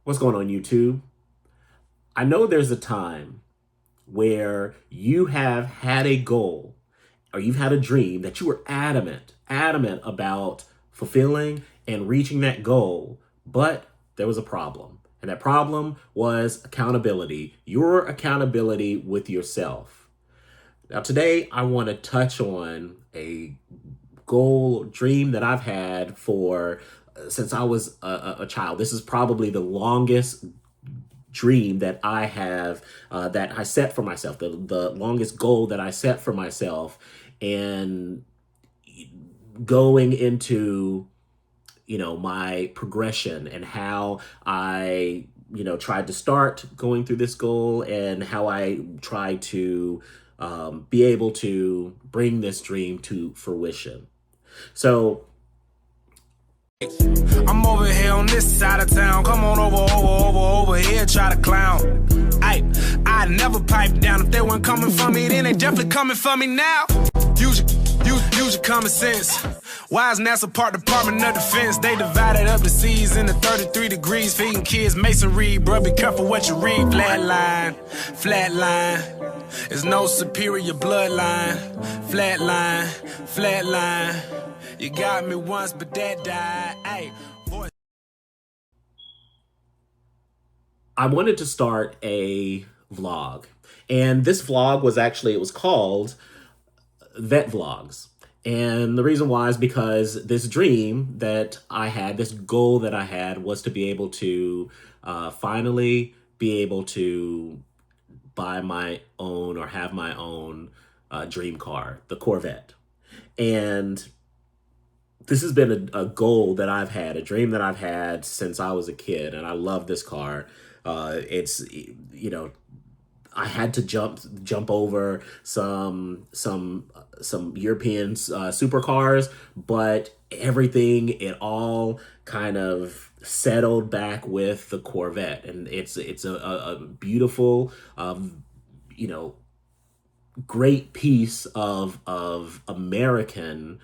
What's going on, YouTube? I know there's a time where you have had a goal or you've had a dream that you were adamant about fulfilling and reaching that goal, but there was a problem. And that problem was accountability, your accountability with yourself. Now, today, I want to touch on a goal, dream that I've had for since I was a child. This is probably the longest dream that I have that I set for myself, the longest goal that I set for myself, and going into my progression and how I tried to start going through this goal and how I tried to be able to bring this dream to fruition. So I'm over here on this side of town. Come on over here, try to clown. I never pipe down. If they weren't coming for me, then they definitely coming for me now. Use your common sense. Why is NASA Park Department of Defense? They divided up the seas into 33 degrees, feeding kids masonry. Bro, be careful what you read. Flatline. There's no superior bloodline. Flatline. You got me once, but that died. Ay, boy. I wanted to start a vlog. And this vlog it was called Vette Vlogs. And the reason why is because this dream that I had, this goal that I had, was to be able to finally be able to buy my own or have my own dream car, the Corvette. And this has been a goal that I've had, a dream that I've had since I was a kid, and I love this car. It's I had to jump over some European supercars, but it all kind of settled back with the Corvette, and it's a beautiful, great piece of American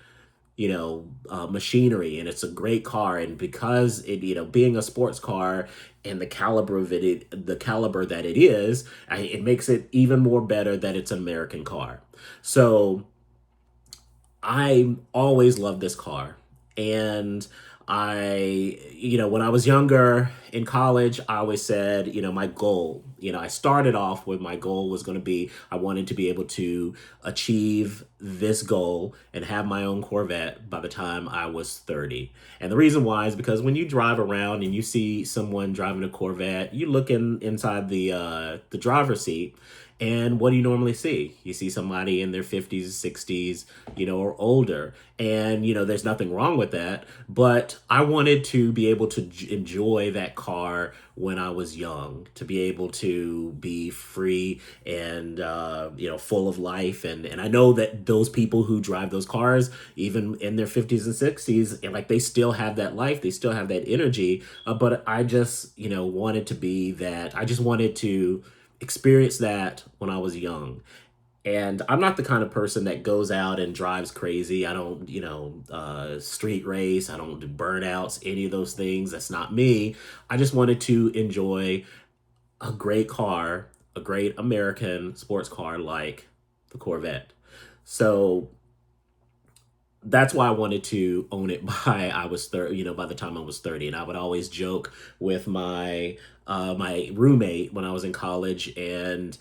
machinery, and it's a great car. And because being a sports car and the caliber that it is, it makes it even more better that it's an American car. So I always loved this car. And when I was younger in college, I always said, my goal, I started off with my goal was going to be, I wanted to be able to achieve this goal and have my own Corvette by the time I was 30. And the reason why is because when you drive around and you see someone driving a Corvette, you look inside the driver's seat, and what do you normally see? You see somebody in their 50s, 60s, or older. And, there's nothing wrong with that. But I wanted to be able to enjoy that car when I was young, to be able to be free and, full of life. And I know that those people who drive those cars, even in their 50s and 60s, and they still have that life, they still have that energy. But I just, wanted to be that. I just wanted to experienced that when I was young. And I'm not the kind of person that goes out and drives crazy. I don't, street race. I don't do burnouts, any of those things. That's not me. I just wanted to enjoy a great car, a great American sports car like the Corvette. So that's why I wanted to own it by I was 30, by the time I was 30. And I would always joke with my roommate when I was in college, and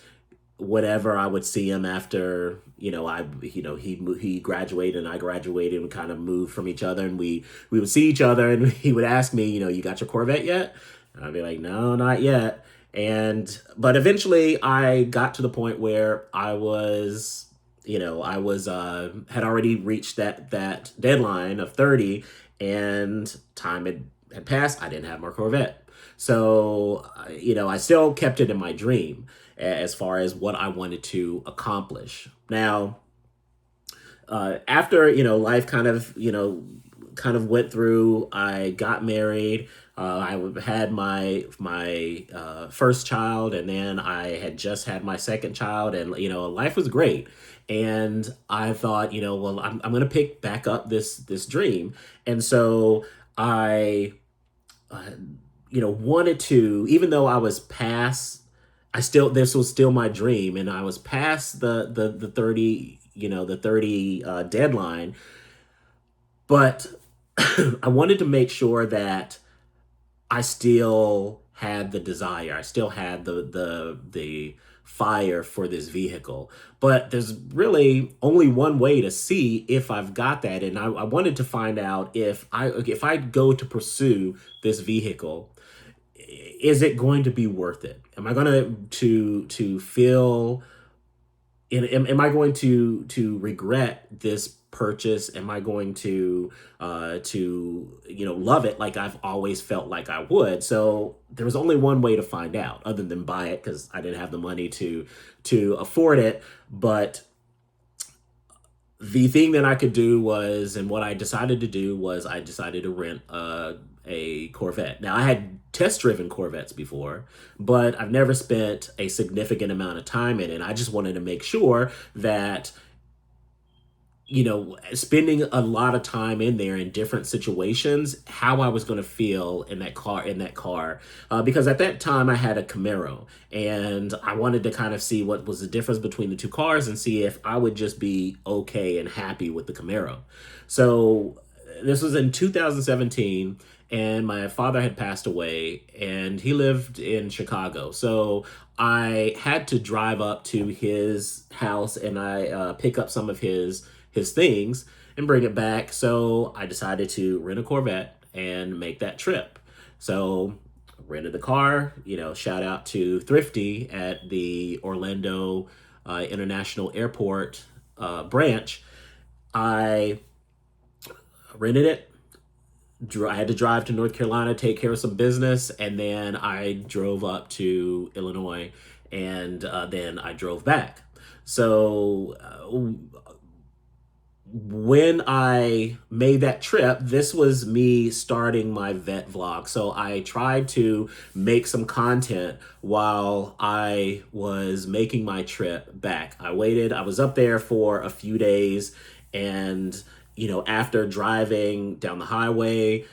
whenever I would see him after, he graduated and I graduated and kind of moved from each other, and we would see each other, and he would ask me, you got your Corvette yet? And I'd be like, no, not yet. But eventually I got to the point where had already reached that deadline of 30, and time had passed. I didn't have my Corvette. So, I still kept it in my dream as far as what I wanted to accomplish. Now, after, life kind of went through, I got married. I had my first child, and then I had just had my second child, and life was great. And I thought, well, I'm going to pick back up this dream, and so I wanted to, even though I was past, this was still my dream, and I was past the 30, the 30 deadline, but I wanted to make sure that I still had the desire. I still had the fire for this vehicle. But there's really only one way to see if I've got that. And I wanted to find out if I go to pursue this vehicle, is it going to be worth it? Am I going to feel, am I going to regret this purchase? Am I going to love it like I've always felt like I would? So there was only one way to find out, other than buy it, because I didn't have the money to afford it. But the thing that I could do was, and what I decided to do was, I decided to rent a Corvette. Now, I had test driven Corvettes before, but I've never spent a significant amount of time in it. I just wanted to make sure that, spending a lot of time in there in different situations, how I was going to feel in that car. Because at that time I had a Camaro, and I wanted to kind of see what was the difference between the two cars and see if I would just be okay and happy with the Camaro. So this was in 2017, and my father had passed away, and he lived in Chicago. So I had to drive up to his house, and I pick up some of his things and bring it back. So I decided to rent a Corvette and make that trip. So rented the car, shout out to Thrifty at the Orlando International Airport branch. I rented it. I had to drive to North Carolina, take care of some business, and then I drove up to Illinois, and then I drove back. So when I made that trip, this was me starting my vet vlog. So I tried to make some content while I was making my trip back. I was up there for a few days, and after driving down the highway,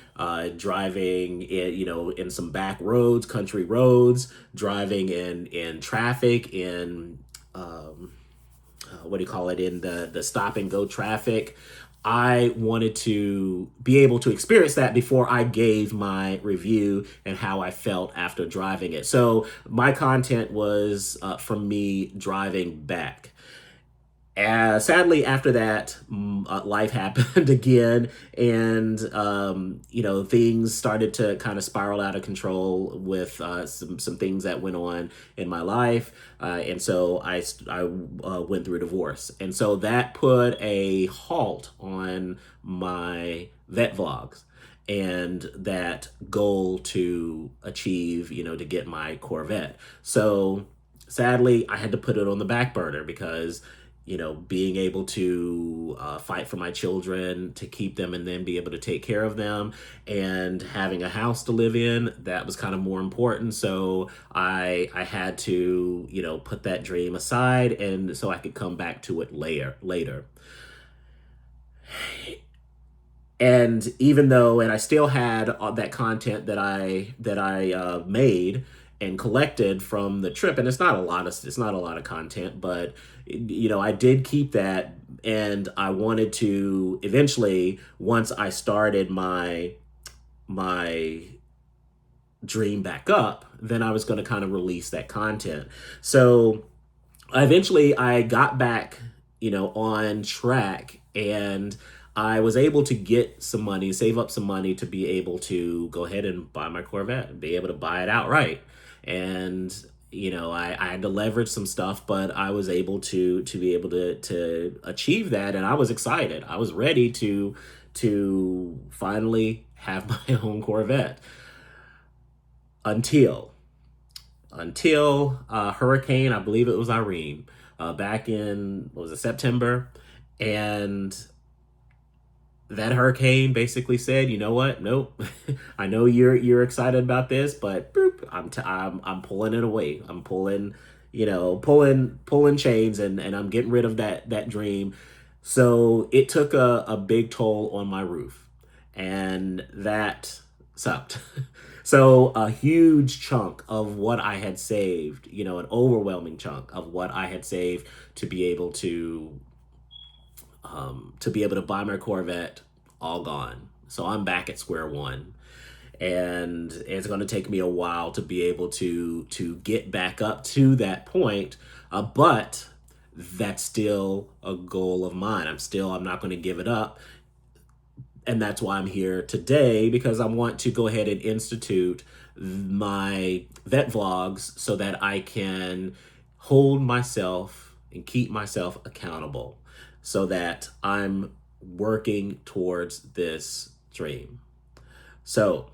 driving in some back roads, country roads, driving in traffic, in what do you call it, in the stop and go traffic. I wanted to be able to experience that before I gave my review and how I felt after driving it. So my content was from me driving back. Sadly, after that, life happened again, and things started to kind of spiral out of control with some things that went on in my life, and so I went through a divorce, and so that put a halt on my vet vlogs and that goal to achieve, to get my Corvette. So sadly, I had to put it on the back burner because being able to fight for my children, to keep them and then be able to take care of them, and having a house to live in, that was kind of more important. So I had to, put that dream aside, and so I could come back to it later. And even though, and I still had that content that I made and collected from the trip, and it's not a lot of content, but I did keep that, and I wanted to eventually, once I started my dream back up, then I was going to kind of release that content. So eventually I got back, on track, and I was able to get some money, save up some money to be able to go ahead and buy my Corvette and be able to buy it outright. And I had to leverage some stuff, but I was able to be able to achieve that, and I was excited. I was ready to finally have my own Corvette until hurricane, I believe it was Irene, back in, what was it, September, and that hurricane basically said, you know what? Nope. I know you're excited about this, but boop, I'm pulling it away. I'm pulling chains, and I'm getting rid of that dream. So it took a big toll on my roof, and that sucked. So a huge chunk of what I had saved, an overwhelming chunk of what I had saved to be able to buy my Corvette, all gone. So I'm back at square one, and it's going to take me a while to be able to get back up to that point. But that's still a goal of mine. I'm not going to give it up. And that's why I'm here today, because I want to go ahead and institute my vet vlogs so that I can hold myself and keep myself accountable, so that I'm working towards this dream. So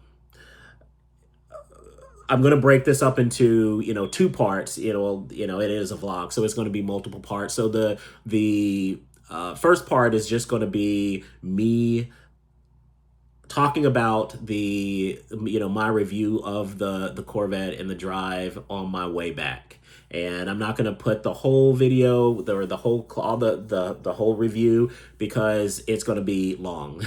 I'm going to break this up into, two parts. It is a vlog, so it's going to be multiple parts. So the first part is just going to be me talking about my review of the Corvette and the drive on my way back. And I'm not going to put the whole video or the whole review, because it's going to be long.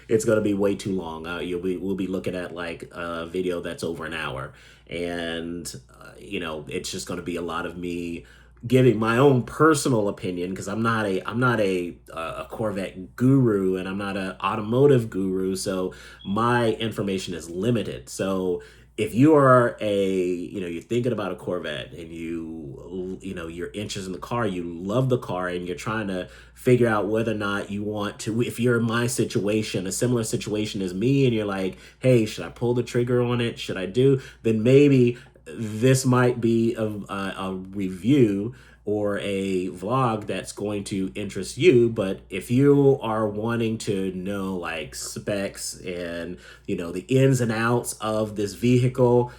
It's going to be way too long. We'll be looking at like a video that's over an hour, and it's just going to be a lot of me giving my own personal opinion, because I'm not a Corvette guru, and I'm not an automotive guru, so my information is limited. So if you are you're thinking about a Corvette, and you're interested in the car, you love the car, and you're trying to figure out whether or not you want to, if you're in my situation, a similar situation as me, and you're like, hey, should I pull the trigger on it? Should I do? Then maybe this might be a review or a vlog that's going to interest you. But if you are wanting to know like specs and the ins and outs of this vehicle,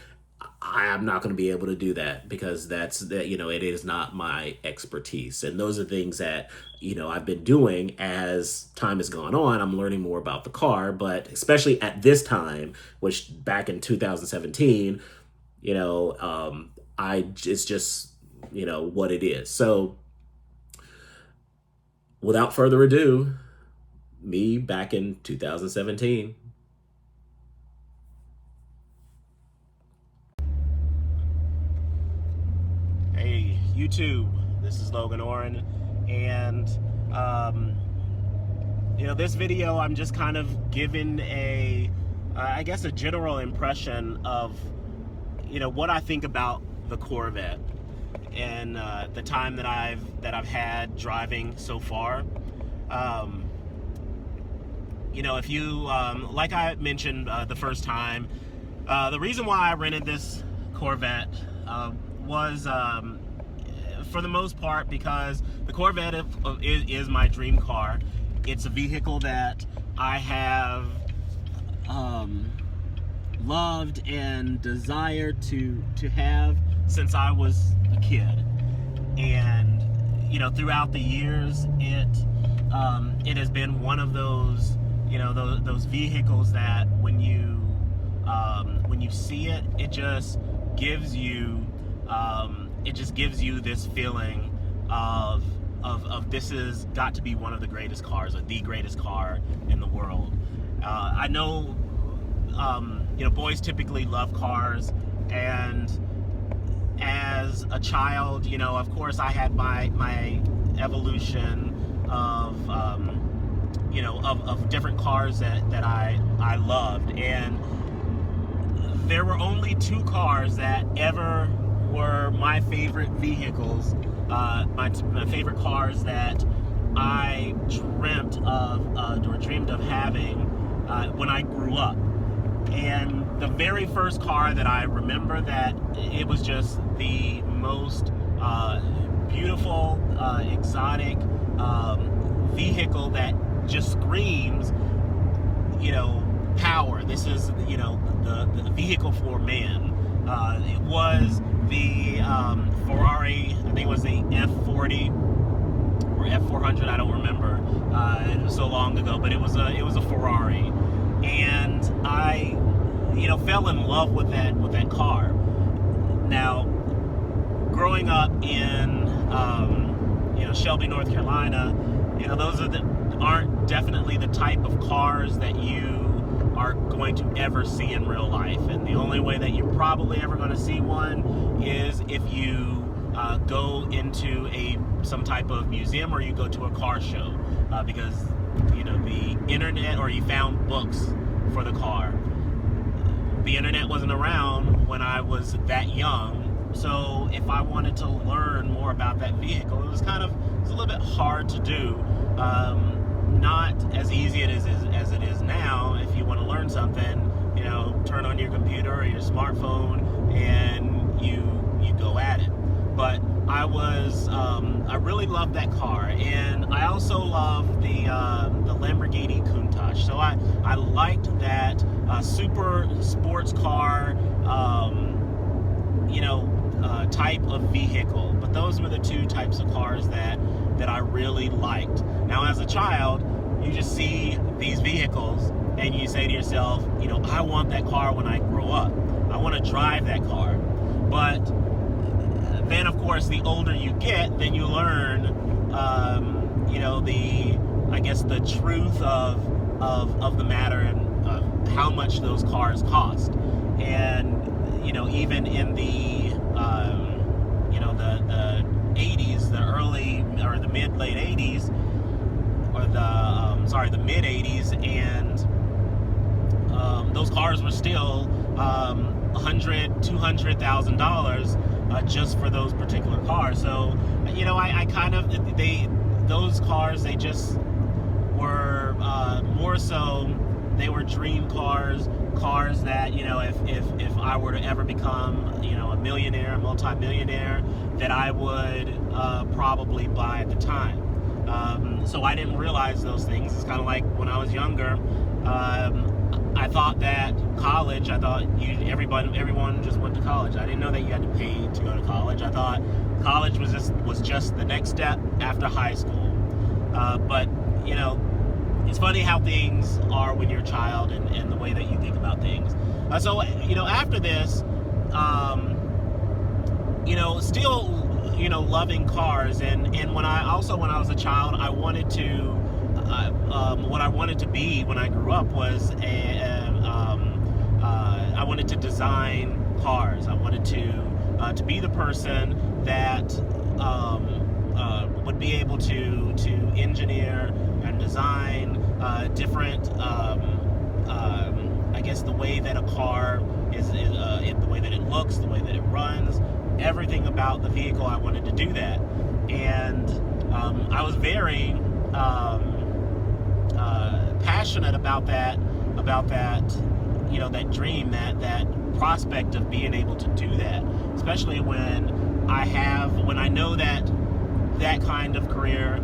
I am not going to be able to do that, because it is not my expertise. And those are things that I've been doing as time has gone on. I'm learning more about the car, but especially at this time, which back in 2017, it's just what it is. So without further ado, me back in 2017. Hey YouTube, this is Logan Oren, and this video, I'm just kind of giving I guess a general impression of what I think about the Corvette and the time that I've had driving so far. If you like I mentioned the first time, the reason why I rented this Corvette was for the most part because the Corvette is my dream car. It's a vehicle that I have loved and desired to have since I was a kid. And throughout the years, it has been one of those those vehicles that when you see it, it just gives you this feeling of this has got to be one of the greatest cars, or the greatest car in the world. I know boys typically love cars, and as a child, of course I had my evolution of different cars that I loved, and there were only two cars that ever were my favorite vehicles, my favorite cars that I dreamt of having when I grew up. And the very first car that I remember, that it was just the most beautiful, exotic vehicle that just screams, power. This is, the vehicle for man. It was the Ferrari, I think it was the F40 or F400, I don't remember. It was so long ago, but it was a Ferrari. And I, fell in love with that car. Now, growing up in, Shelby, North Carolina, those aren't definitely the type of cars that you are going to ever see in real life. And the only way that you're probably ever going to see one is if you go into some type of museum, or you go to a car show, because the internet, or you found books for the car. The internet wasn't around when I was that young, so if I wanted to learn more about that vehicle, it was a little bit hard to do. Not as easy as it is now. If you want to learn something, turn on your computer or your smartphone and you go at it. But I really loved that car, and I also loved the Lamborghini Countach. So I liked that super sports car, type of vehicle. But those were the two types of cars that I really liked. Now, as a child, you just see these vehicles and you say to yourself, I want that car when I grow up. I want to drive that car. But then, of course, the older you get, then you learn, the truth of the matter, and how much those cars cost. And even in the 80s, the early or the mid-late 80s, or the mid 80s, and those cars were still $100,000-$200,000 just for those particular cars. So those cars, they just were more so, they were dream cars that if I were to ever become a millionaire, a multi-millionaire, that I would probably buy at the time. So I didn't realize those things. It's kind of like when I was younger, I thought that college, everyone just went to college. I didn't know that you had to pay to go to college. I thought college was just the next step after high school. But it's funny how things are when you're a child, and the way that you think about things. So after this, still loving cars, and when I was a child, I wanted to what I wanted to be when I grew up was I wanted to design cars. I wanted to be the person that would be able to engineer and design different the way that a car is, the way that it looks, the way that it runs, everything about the vehicle. I wanted to do that, and I was very passionate about that that dream, that prospect of being able to do that, especially when I know that kind of career,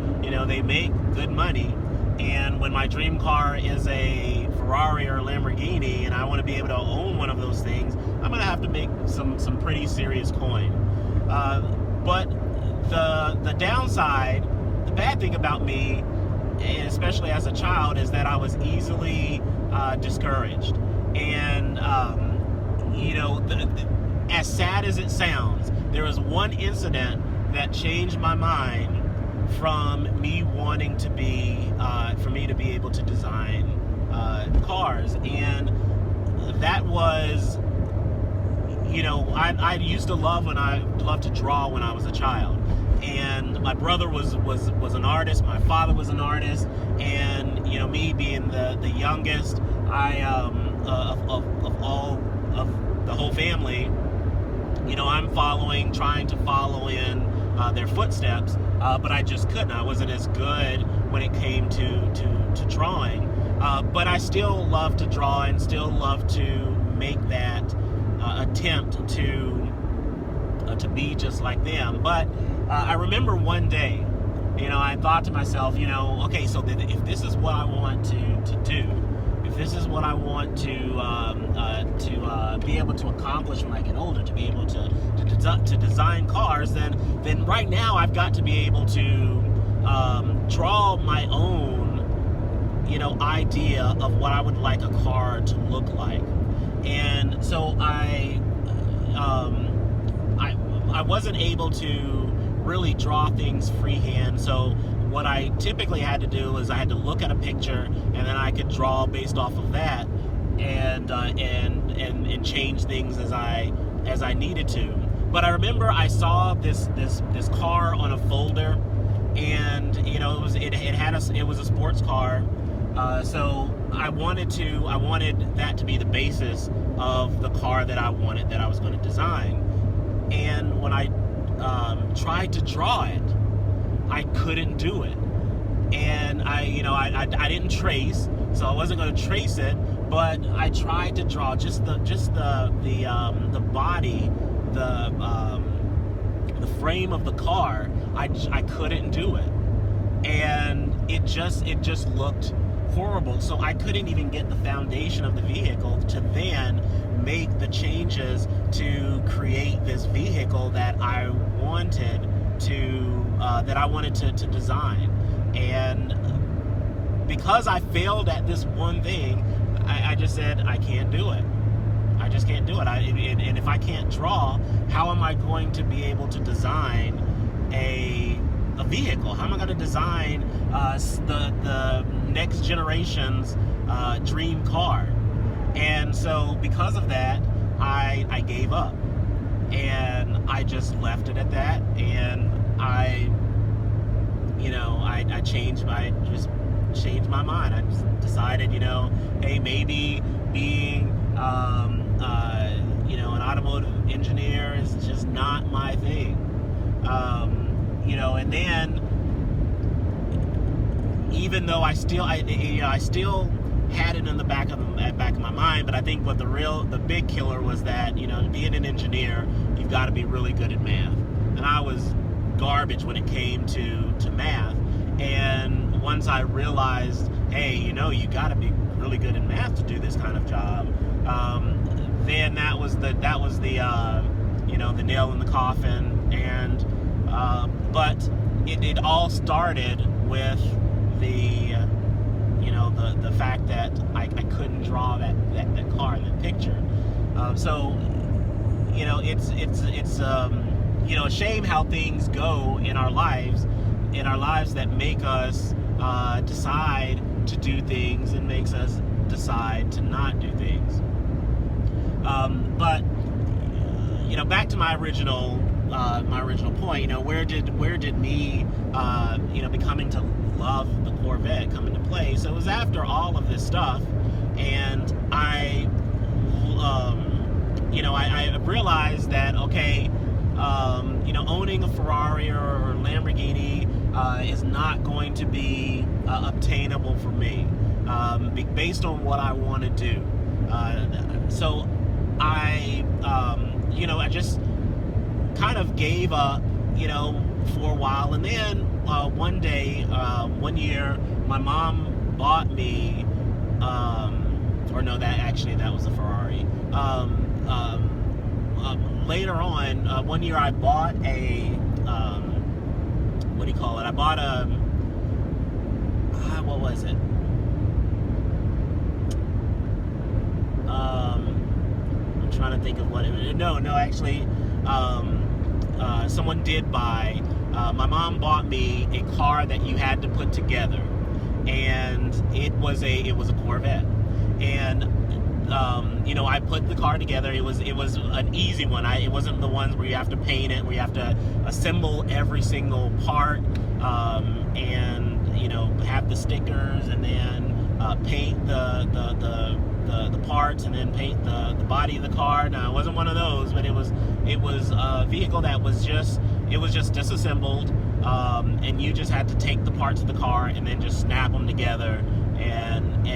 they make good money, and when my dream car is a Ferrari or a Lamborghini, and I want to be able to own one of those things, I'm going to have to make some pretty serious coin. But the downside, the bad thing about me, especially as a child, is that I was easily discouraged. And as sad as it sounds, there was one incident that changed my mind from me wanting to be, for me to be able to design cars. And that was, I used to love to draw when I was a child. And my brother was an artist. My father was an artist, and me being the youngest, I of all of the whole family, I'm trying to follow in their footsteps, but I just couldn't. I wasn't as good when it came to drawing, but I still love to draw and still love to make that attempt to be just like them. But I remember one day, I thought to myself, okay, so if this is what I want to do, if this is what I want to be able to accomplish when I get older, to be able to design cars, then right now I've got to be able to draw my own, idea of what I would like a car to look like. And so I wasn't able to really draw things freehand. So what I typically had to do is I had to look at a picture, and then I could draw based off of that. and change things as I needed to. But I remember I saw this car on a folder, and it was a sports car. So I wanted that to be the basis of the car that I was going to design. And when I tried to draw it, I couldn't do it. And I didn't trace, so I wasn't going to trace it. But I tried to draw just the body, the frame of the car. I couldn't do it, and it just looked horrible. So I couldn't even get the foundation of the vehicle to then make the changes to create this vehicle that I wanted to design. And because I failed at this one thing, I just said, I can't do it. I just can't do it. And if I can't draw, how am I going to be able to design a vehicle? How am I going to design the next generation's dream car? And so because of that, I gave up, and I just left it at that. And I changed my mind. I just decided, hey, maybe being an automotive engineer is just not my thing. And then, even though I still had it in the back of my mind, but I think what the big killer was that, being an engineer, you've got to be really good at math. And I was garbage when it came to math. And once I realized, hey, you got to be really good at math to do this kind of job, then that was the nail in the coffin. And but it all started with the fact that I couldn't draw that car in that picture. So it's a shame how things go in our lives that make us decide to do things and makes us decide to not do things. But back to my original point. Where did me becoming to love the Corvette come into play? So it was after all of this stuff, and I realized that, okay, owning a Ferrari or Lamborghini is not going to be obtainable for me, based on what I want to do. So I just kind of gave up, for a while. And then one day, one year, my mom bought me, that was a Ferrari. Later on, one year I bought I bought what was it? I'm trying to think of what it. No, actually, someone did buy. My mom bought me a car that you had to put together, and it was a Corvette. And I put the car together. It was an easy one. It wasn't the ones where you have to paint it, where you have to assemble every single part, and have the stickers, and then paint the parts, and then paint the body of the car. Now, it wasn't one of those, but it was a vehicle that was just disassembled, and you just had to take the parts of the car and then just snap them together, and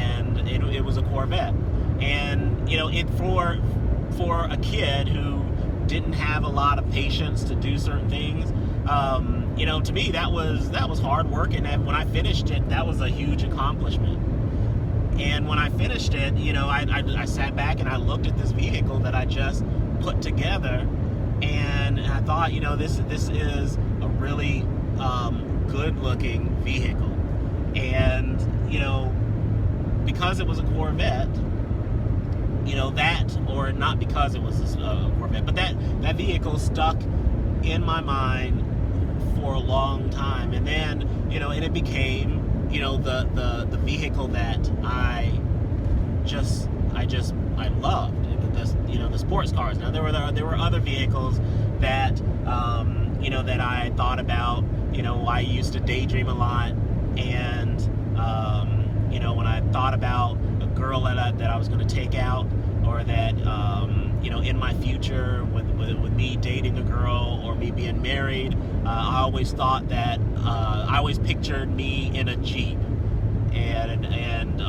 it was a Corvette. And it for a kid who didn't have a lot of patience to do certain things, to me that was hard work. And when I finished it, that was a huge accomplishment. And when I finished it, I sat back and I looked at this vehicle that I just put together, and I thought, this is a really good-looking vehicle. And because it was a Corvette, or not because it was a Corvette, but that vehicle stuck in my mind for a long time. And then and it became the vehicle that I I loved the sports cars. Now there were other vehicles that that I thought about. I used to daydream a lot, and when I thought about a girl that I was going to take out, or that in my future with me dating a girl or me being married, I always thought that I always pictured me in a Jeep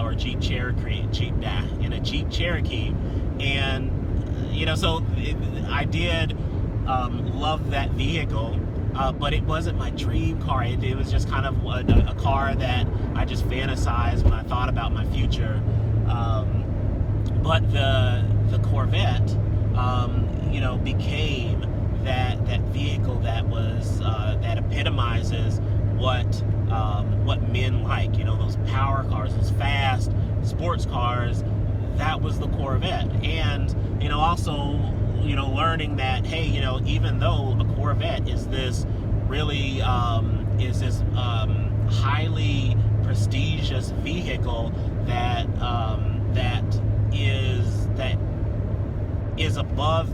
or Jeep Cherokee, in a Jeep Cherokee, and so I did love that vehicle, but it wasn't my dream car. It was just kind of a car that I just fantasized when I thought about my future. But the Corvette, became that vehicle that was that epitomizes what men like. Those power cars, those fast sports cars. That was the Corvette, and also learning that, hey, even though a Corvette is this really highly prestigious vehicle that is above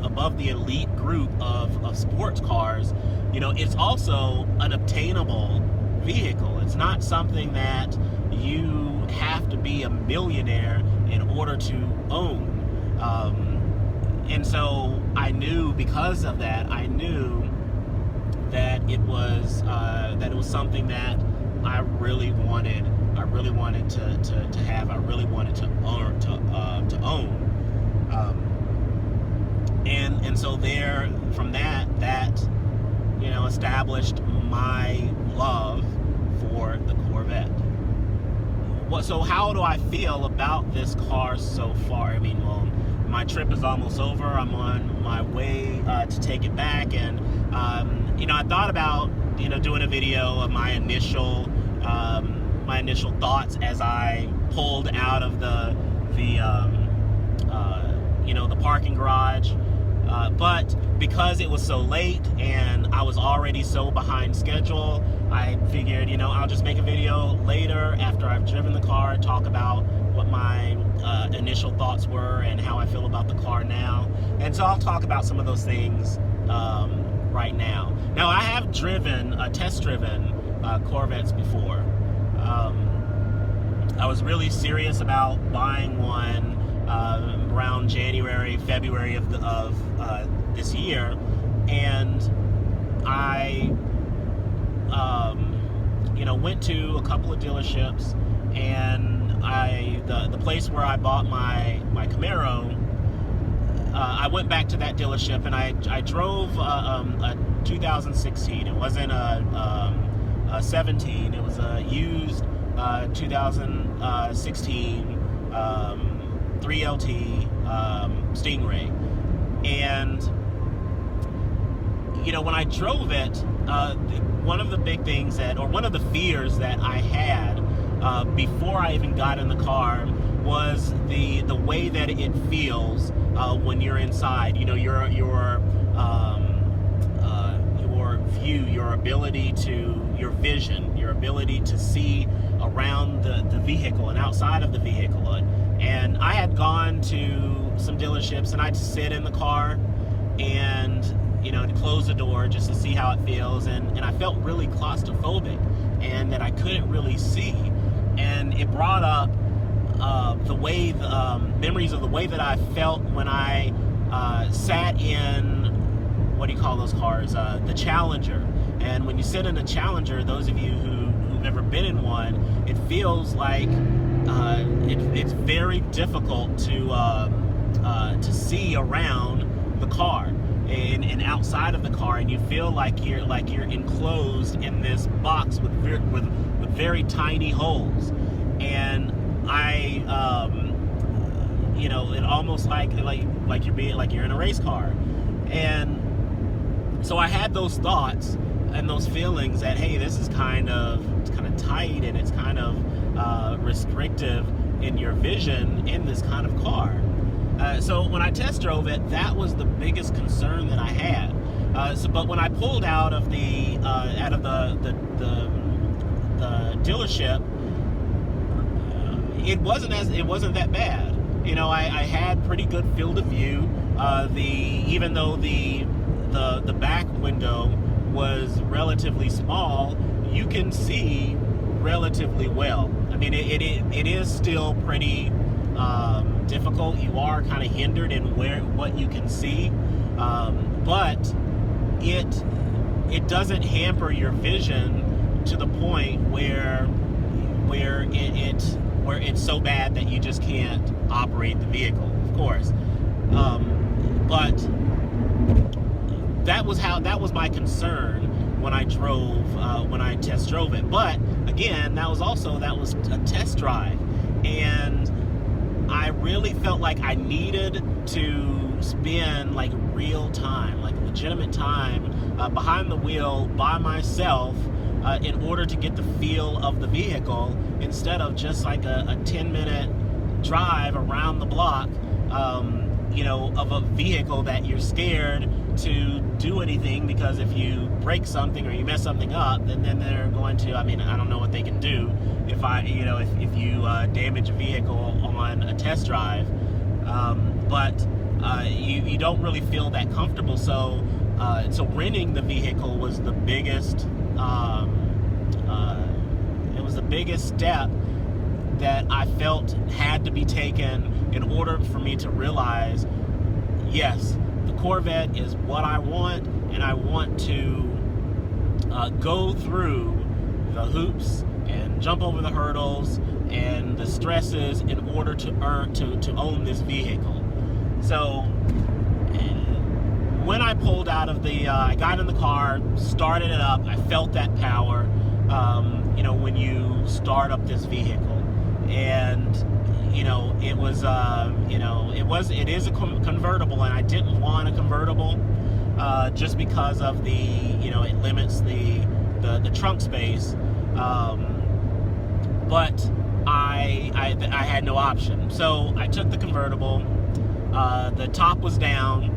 above the elite group of sports cars, it's also an obtainable vehicle. It's not something that you have to be a millionaire in order to own. And so I knew, because of that, I knew that it was something that I really wanted to have. I really wanted to own. And so there, from that established my love for the Corvette. So how do I feel about this car so far? I mean, well, my trip is almost over. I'm on my way to take it back, and I thought about doing a video of my initial thoughts as I pulled out of the parking garage. But because it was so late and I was already so behind schedule, I figured, I'll just make a video later after I've driven the car, talk about what my initial thoughts were and how I feel about the car now. And so I'll talk about some of those things right now. Now, I have test-driven Corvettes before. I was really serious about buying one around January, February of this year, and I went to a couple of dealerships, and the place where I bought my Camaro, I went back to that dealership, and I drove a 2016. It wasn't a 17. It was a used 2016 3LT Stingray. And when I drove it, one of the big things one of the fears that I had before I even got in the car was the way that it feels when you're inside. Your view, your vision, your ability to see around the vehicle and outside of the vehicle. And I had gone to some dealerships, and I'd sit in the car and close the door just to see how it feels, and I felt really claustrophobic, and that I couldn't really see. And it brought up memories of the way that I felt when I sat in, what do you call those cars? The Challenger. And when you sit in a Challenger, those of you who've never been in one, it feels like it's very difficult to see around the car and outside of the car, and you feel like you're enclosed in this box with very tiny holes. And I it almost like you're in a race car. And so I had those thoughts and those feelings that, hey, this is kind of tight, and it's kind of restrictive in your vision in this kind of car. So when I test drove it, that was the biggest concern that I had. But when I pulled out of the dealership, it wasn't that bad. You know, I had pretty good field of view. Even though the back window was relatively small, you can see relatively well. I mean, it is still pretty difficult. You are kind of hindered in what you can see, but it doesn't hamper your vision to the point where it's so bad that you just can't operate the vehicle, of course. But that was my concern when I test drove it. But again, that was a test drive, and I really felt like I needed to spend like real time, like legitimate time behind the wheel by myself in order to get the feel of the vehicle, instead of just like a 10-minute drive around the block, you know, of a vehicle that you're scared to do anything, because if you break something or you mess something up, then they're going to, I mean, I don't know what they can do if you damage a vehicle on a test drive, but you don't really feel that comfortable. So renting the vehicle was the biggest step that I felt had to be taken in order for me to realize, yes, the Corvette is what I want, and I want to go through the hoops and jump over the hurdles and the stresses in order to own this vehicle. So when I pulled out of I got in the car, started it up, I felt that power, you know, when you start up this vehicle. And you know, it is a convertible, and I didn't want a convertible just because of it limits the trunk space, but I had no option, so I took the convertible. The top was down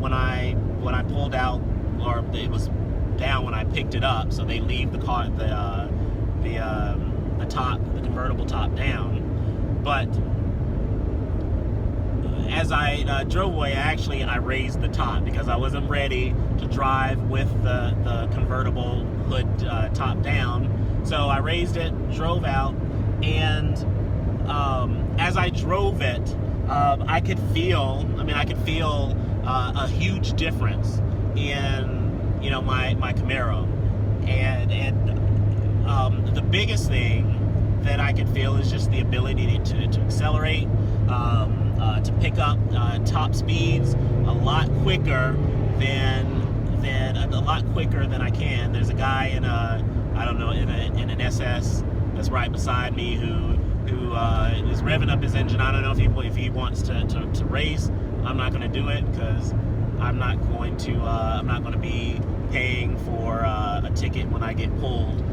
when I pulled out, or it was down when I picked it up, so they leave the car, the convertible top down. But as I drove away, I raised the top, because I wasn't ready to drive with the convertible hood top down. So I raised it, drove out, and as I drove it, I could feel a huge difference in, you know, my Camaro, and the biggest thing that I could feel is just the ability to accelerate, to pick up top speeds a lot quicker than I can. There's a guy in an SS that's right beside me who is revving up his engine. I don't know if he wants to race. I'm not going to do it, because I'm not going to be paying for a ticket when I get pulled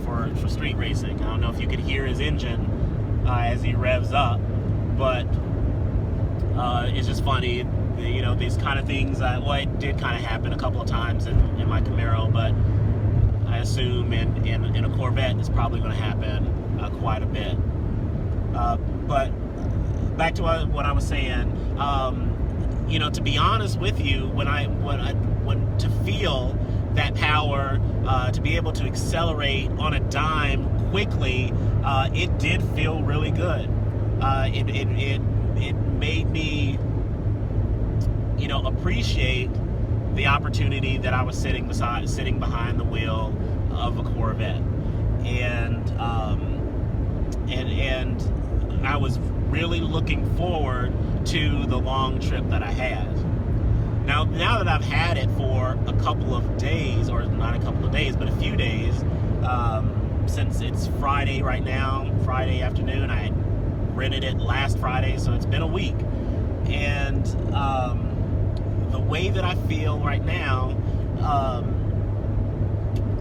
for street racing. I don't know if you could hear his engine as he revs up, but it's just funny, you know, these kind of things. It did kind of happen a couple of times in my Camaro, but I assume in a Corvette it's probably going to happen quite a bit. But back to what I was saying, you know, to be honest with you, when to feel that power, to be able to accelerate on a dime quickly, it did feel really good. It made me, you know, appreciate the opportunity that I was sitting behind the wheel of a Corvette, and I was really looking forward to the long trip that I had. Now that I've had it for a couple of days, or not a couple of days, but a few days, since it's Friday right now, Friday afternoon. I rented it last Friday, so it's been a week. And the way that I feel right now,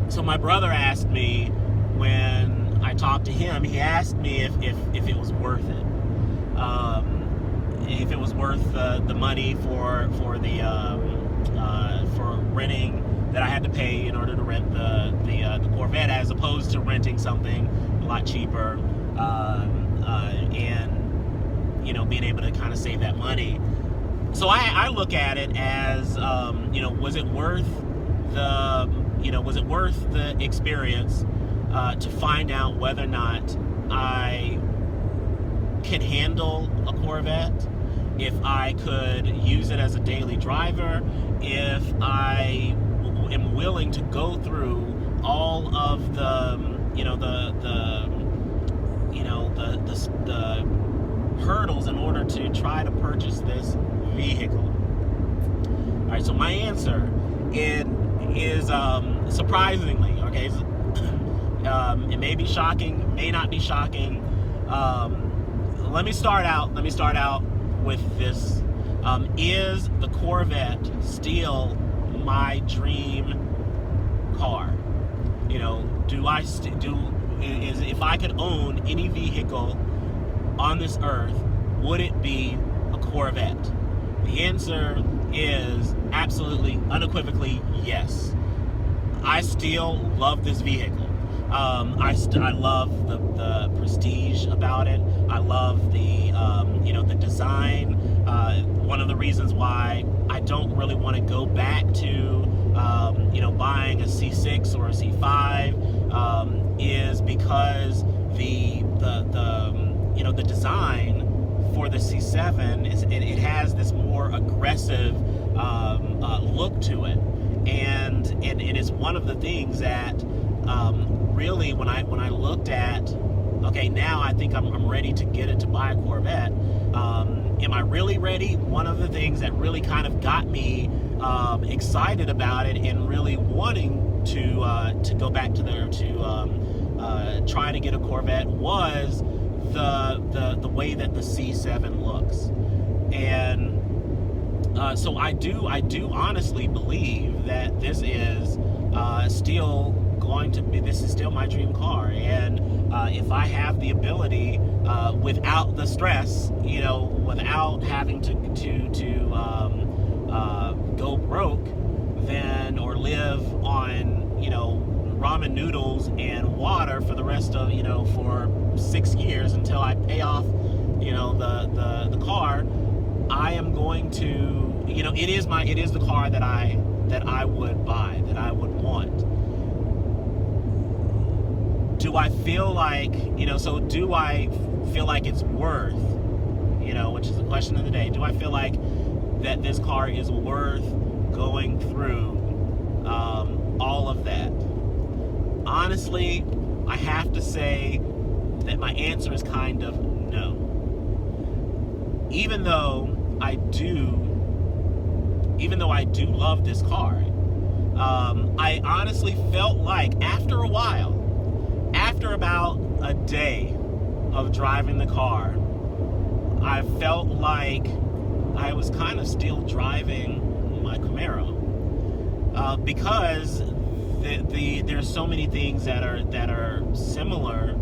so my brother asked me, when I talked to him, he asked me if it was worth it. If it was worth the money for renting that I had to pay in order to rent the Corvette, as opposed to renting something a lot cheaper and being able to kind of save that money. So I look at it as was it worth the experience to find out whether or not I can handle a Corvette, if I could use it as a daily driver, if I am willing to go through all of the hurdles in order to try to purchase this vehicle. All right, so my answer is surprisingly, okay, it may be shocking, may not be shocking. Let me start out with this. Is the Corvette still my dream car? If I could own any vehicle on this earth, would it be a Corvette? The answer is absolutely, unequivocally yes. I still love this vehicle. I love the prestige about it. I love the the design. One of the reasons why I don't really want to go back to buying a C6 or a C5 is because the design for the C7 it has this more aggressive look to it, and it is one of the things that really when I looked at, okay, now I think I'm ready to get it to buy a Corvette. Am I really ready? One of the things that really kind of got me excited about it and really wanting to go back to try to get a Corvette was the way that the C7 looks. And so I do honestly believe that this is still my dream car. And if I have the ability, without the stress, without having to go broke, then, or live on ramen noodles and water for the rest of for 6 years until I pay off the car, I am going to it is the car that I would buy, that I would want. Do I feel like do I feel like it's worth, which is the question of the day, do I feel like that this car is worth going through all of that? Honestly, I have to say that my answer is kind of no. Even though I do love this car, I honestly felt like after a while, after about a day of driving the car, I felt like I was kind of still driving my Camaro, because there's so many things that are similar,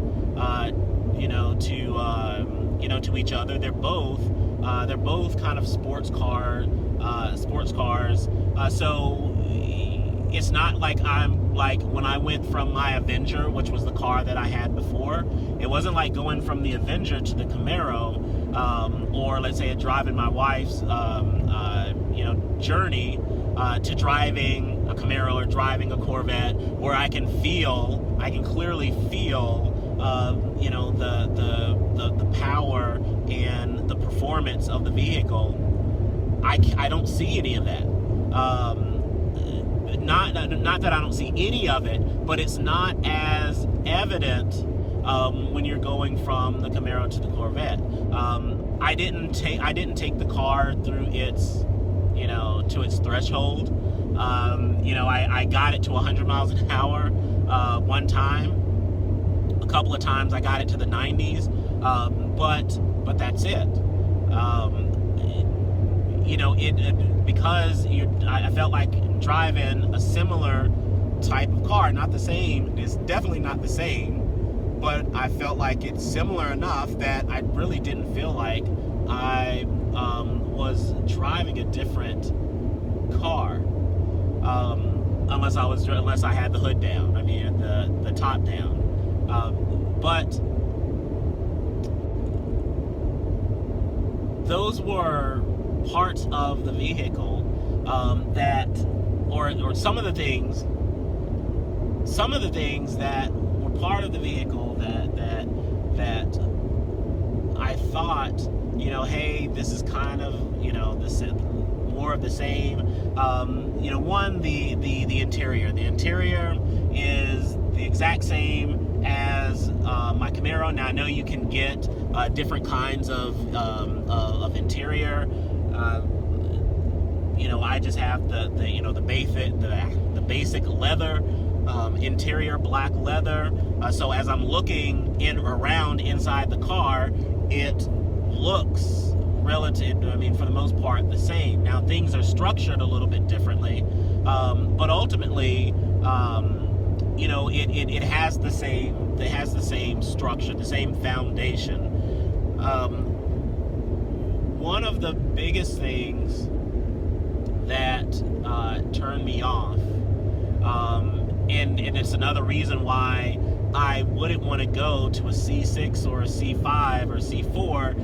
to each other. They're both kind of sports cars. So it's not like I'm like when I went from my Avenger, which was the car that I had before. It wasn't like going from the Avenger to the Camaro, or let's say driving my wife's journey to driving a Camaro or driving a Corvette, where I can clearly feel the power and the performance of the vehicle. I don't see any of that. Not that I don't see any of it, but it's not as evident when you're going from the Camaro to the Corvette. I didn't take the car through its to its threshold. I got it to 100 miles an hour one time. A couple of times I got it to the 90s, but that's it. Because I felt like driving a similar type of car, not the same. It's definitely not the same, but I felt like it's similar enough that I really didn't feel like I was driving a different car, unless I had the hood down. I mean, the top down. But those were parts of the vehicle that, or some of the things that were part of the vehicle that I thought, hey, this is kind of, this more of the same. One, the interior. The interior is the exact same as my Camaro. Now I know you can get different kinds of interior. I just have the basic leather interior, black leather. So as I'm looking around inside the car, it looks for the most part, the same. Now things are structured a little bit differently, but ultimately, it has the same structure, the same foundation. One of the biggest things that turned me off, and it's another reason why I wouldn't want to go to a C6 or a C5 or C4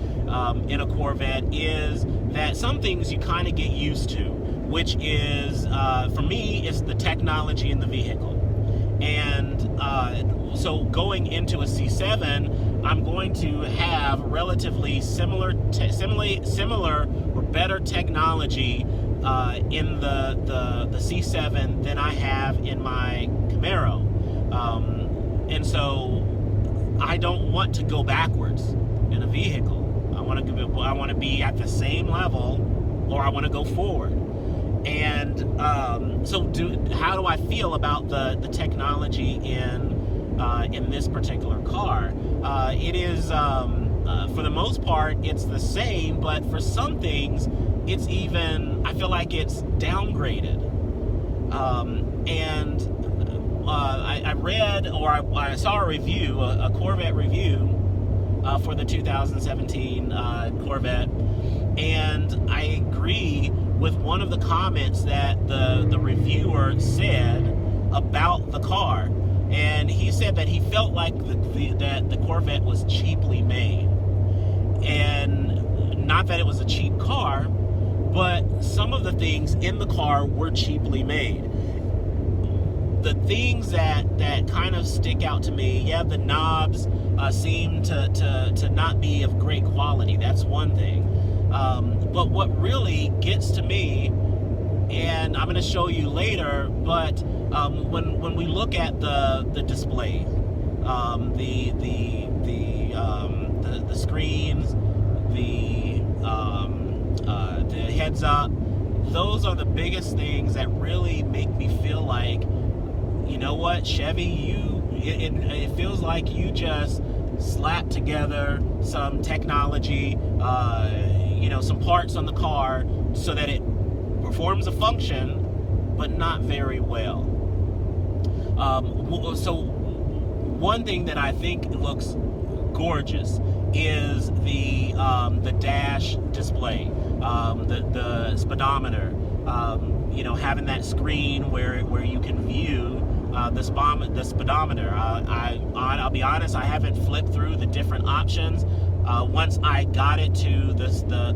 in a Corvette, is that some things you kind of get used to, which is, for me, it's the technology in the vehicle. And so going into a C7, I'm going to have relatively similar or better technology in the C7 than I have in my Camaro. And so I don't want to go backwards in a vehicle. I want to be at the same level, or I want to go forward. And how do I feel about the technology in this particular car? It is, for the most part, it's the same, but for some things, it's even, I feel like it's downgraded. I read, or I saw a review, a Corvette review for the 2017 Corvette, and I agree with one of the comments that the reviewer said about the car. And he said that he felt like that the Corvette was cheaply made. And not that it was a cheap car, but some of the things in the car were cheaply made. The things that kind of stick out to me, the knobs seem to not be of great quality. That's one thing. But what really gets to me, and I'm going to show you later, but when we look at the display, the screens, the heads up, those are the biggest things that really make me feel like, you know what, Chevy, it feels like you just slapped together some technology, some parts on the car so that it performs a function, but not very well. So one thing that I think looks gorgeous is the dash display, the speedometer. Having that screen where you can view the speedometer. I'll be honest, I haven't flipped through the different options. Once I got it to the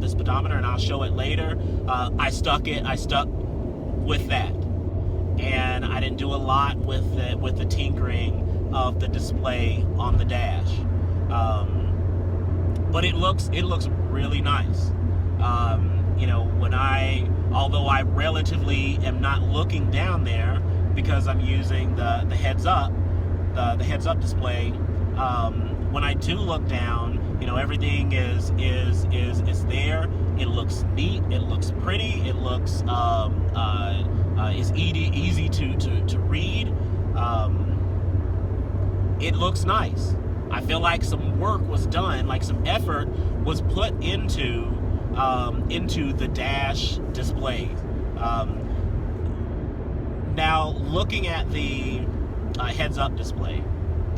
speedometer, and I'll show it later, I stuck with that, and I didn't do a lot with the tinkering of the display on the dash. But it looks really nice. Although I relatively am not looking down there because I'm using the heads up, the heads up display. When I do look down, everything is there. It looks neat. It looks pretty. It looks is easy to read. It looks nice. I feel like some work was done, like some effort was put into the dash display. Now, looking at the heads-up display,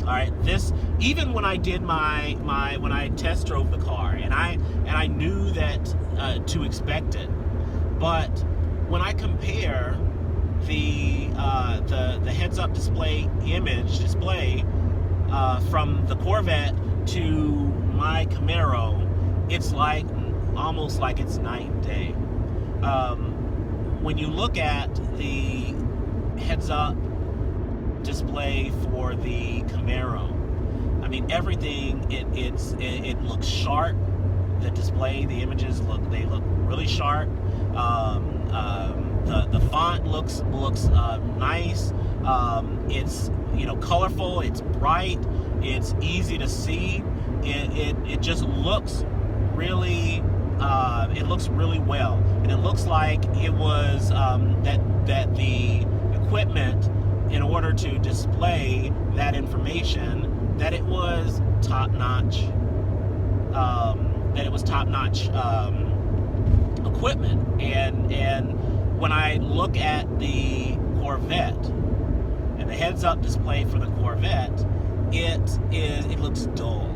all right. This, even when I did when I test drove the car, and I knew that to expect it, but when I compare the heads-up display display from the Corvette to my Camaro, it's like almost like it's night and day. When you look at the heads-up display for the Camaro, I mean, everything, it looks sharp. The display, the images look really sharp. The font looks nice. It's, you know, colorful. It's bright. It's easy to see. It just looks really well, and it looks like it was that the equipment, in order to display that information, that it was top-notch. Equipment, and when I look at the Corvette and the heads-up display for the Corvette, it looks dull.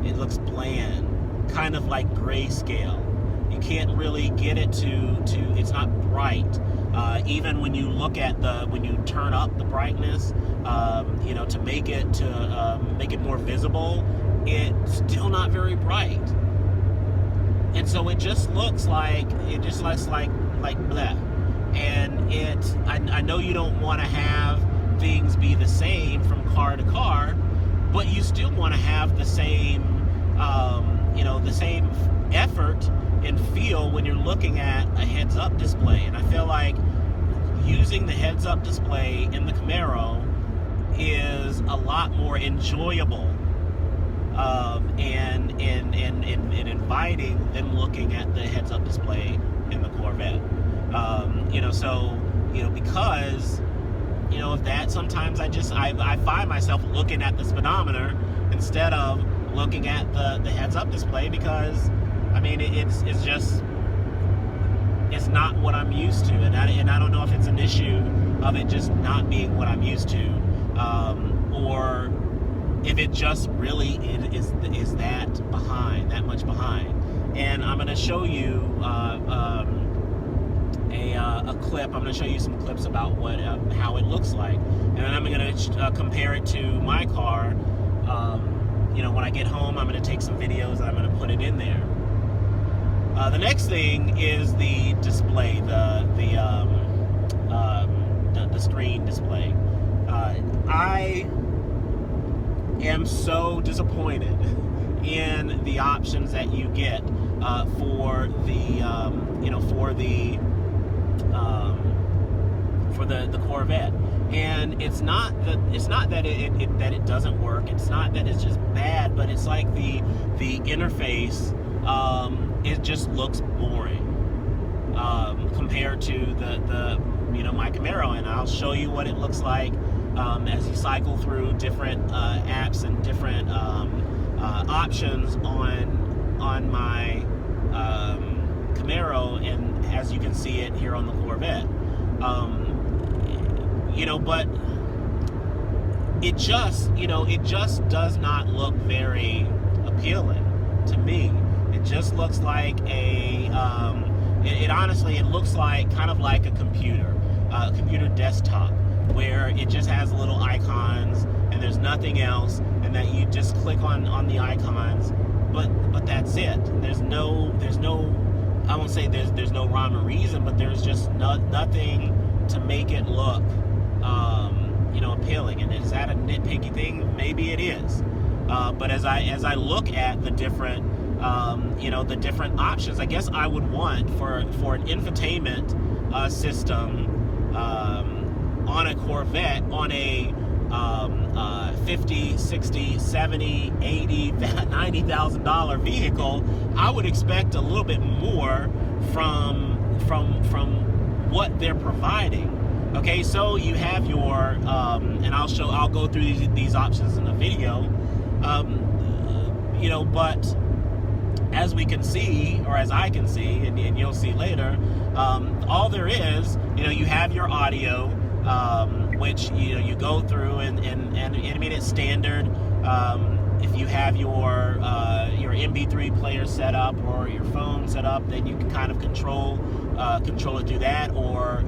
It looks bland, kind of like grayscale. You can't really get it to it's not bright. Even when you look at when you turn up the brightness, you know, to make it more visible, it's still not very bright. And so it just looks like bleh. And I know you don't want to have things be the same from car to car, but you still want to have the same, you know, the same effort and feel when you're looking at a heads-up display. And I feel like using the heads-up display in the Camaro is a lot more enjoyable and inviting than looking at the heads-up display in the Corvette. You know, so, you know, because, you know, of that, sometimes I find myself looking at the speedometer instead of looking at the heads-up display, because, I mean, it's not what I'm used to, and I don't know if it's an issue of it just not being what I'm used to, or if it just really is that much behind. And I'm going to show you a clip. I'm going to show you some clips about how it looks like, and then I'm going to compare it to my car. You know, when I get home, I'm going to take some videos and I'm going to put it in there. The next thing is the display, the screen display. I am so disappointed in the options that you get for the Corvette. And it's not that it doesn't work. It's not that it's just bad, but it's like the interface. It just looks boring compared to the my Camaro, and I'll show you what it looks like as you cycle through different apps and different options on my Camaro, and as you can see it here on the Corvette. But it just does not look very appealing to me. It just looks like it looks like kind of like a computer desktop, where it just has little icons and there's nothing else, and that you just click on the icons, but that's it. There's no I won't say there's no rhyme or reason, but there's just nothing to make it look appealing. And is that a nitpicky thing? Maybe it is. But as I look at the different the different options, I guess I would want for an infotainment system on a Corvette, on a $50,000, $60,000, $70,000, $80,000, $90,000 vehicle, I would expect a little bit more from what they're providing. Okay, so you have your and I'll go through these options in the video. But as we can see, or as I can see, and you'll see later, all there is, you have your audio, which you go through, and I mean, it's standard. If you have your MP3 player set up or your phone set up, then you can kind of control it through that, or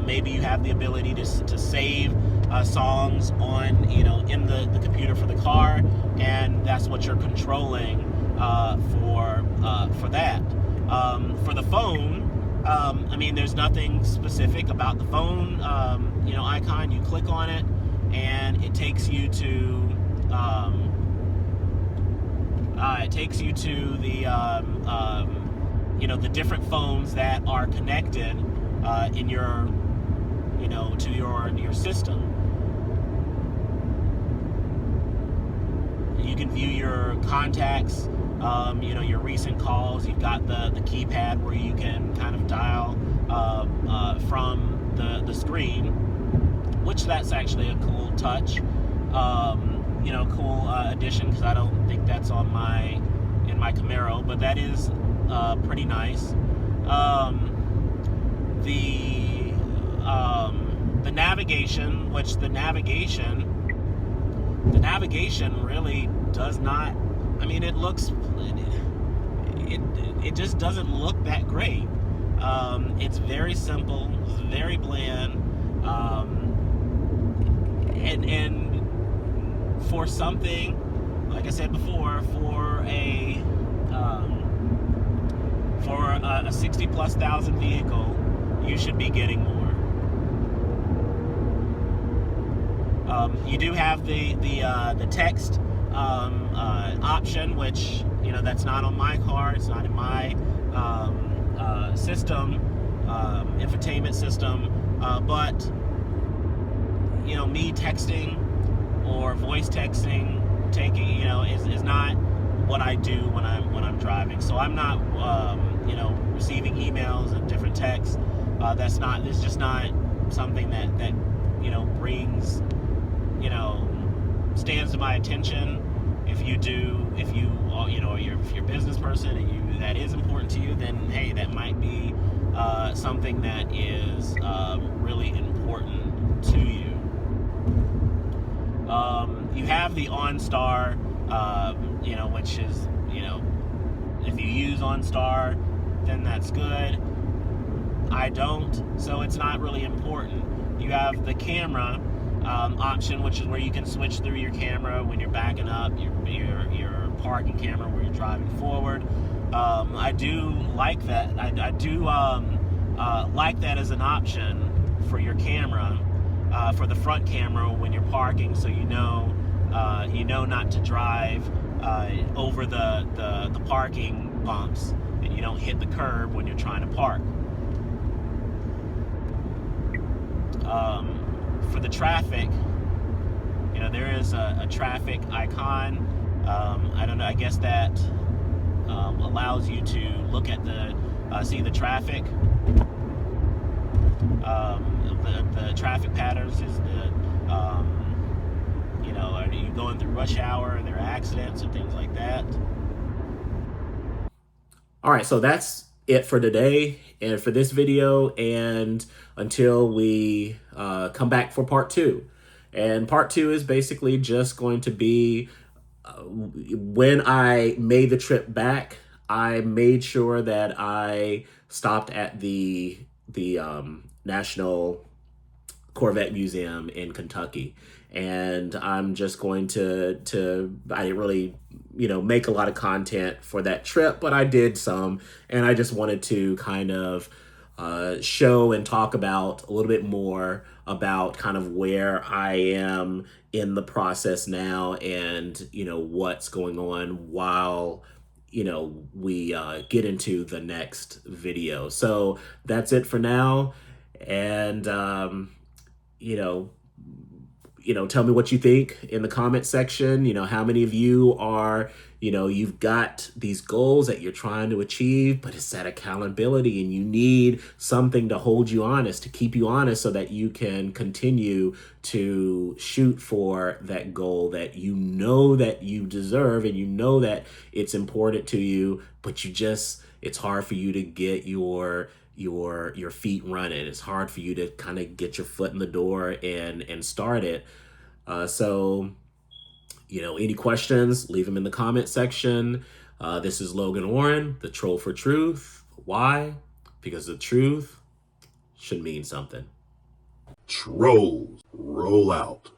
maybe you have the ability to save songs on in the computer for the car, and that's what you're controlling for that. For the phone, I mean, there's nothing specific about the phone, icon. You click on it, and it takes you to the different phones that are connected in your, to your system. You can view your contacts, your recent calls. You've got the keypad where you can kind of dial from the screen, which that's actually a cool touch, cool addition, because I don't think that's in my Camaro, but that is pretty nice. The navigation, which the navigation really does not, I mean, it just doesn't look that great. It's very simple, it's very bland, and for something, like I said before, for a 60,000+ vehicle, you should be getting more. You do have the text option, which that's not on my car. It's not in my system, infotainment system. But me texting or voice texting, is not what I do when I'm driving. So I'm not receiving emails and different texts. It's just not something that brings, stands to my attention. If you're a business person and that is important to you, then hey, that might be something that is really important to you. You have the OnStar, which is, if you use OnStar, then that's good. I don't, so it's not really important. You have the camera option, which is where you can switch through your camera when you're backing up, your parking camera where you're driving forward. I do like that. I do like that as an option for your camera, for the front camera when you're parking, so you know not to drive over the parking bumps, and you don't hit the curb when you're trying to park. For the traffic, there is a traffic icon. I don't know, I guess that allows you to look at see the traffic. The traffic patterns is are you going through rush hour? Are there accidents and things like that? All right, so that's it for today and for this video, and until we come back for part 2. And part 2 is basically just going to be when I made the trip back, I made sure that I stopped at the National Corvette Museum in Kentucky. And I'm just going to I didn't really, make a lot of content for that trip, but I did some, and I just wanted to kind of show and talk about a little bit more about kind of where I am in the process now, and what's going on while we get into the next video. So that's it for now, and tell me what you think in the comment section. How many of you are, you've got these goals that you're trying to achieve, but it's that accountability, and you need something to hold you honest, to keep you honest, so that you can continue to shoot for that goal that that you deserve, and that it's important to you, but it's hard for you to get your feet running. It's hard for you to kind of get your foot in the door and start it. So any questions, leave them in the comment section. This is Logan Warren, the Troll for Truth. Why? Because the truth should mean something. Trolls, roll out.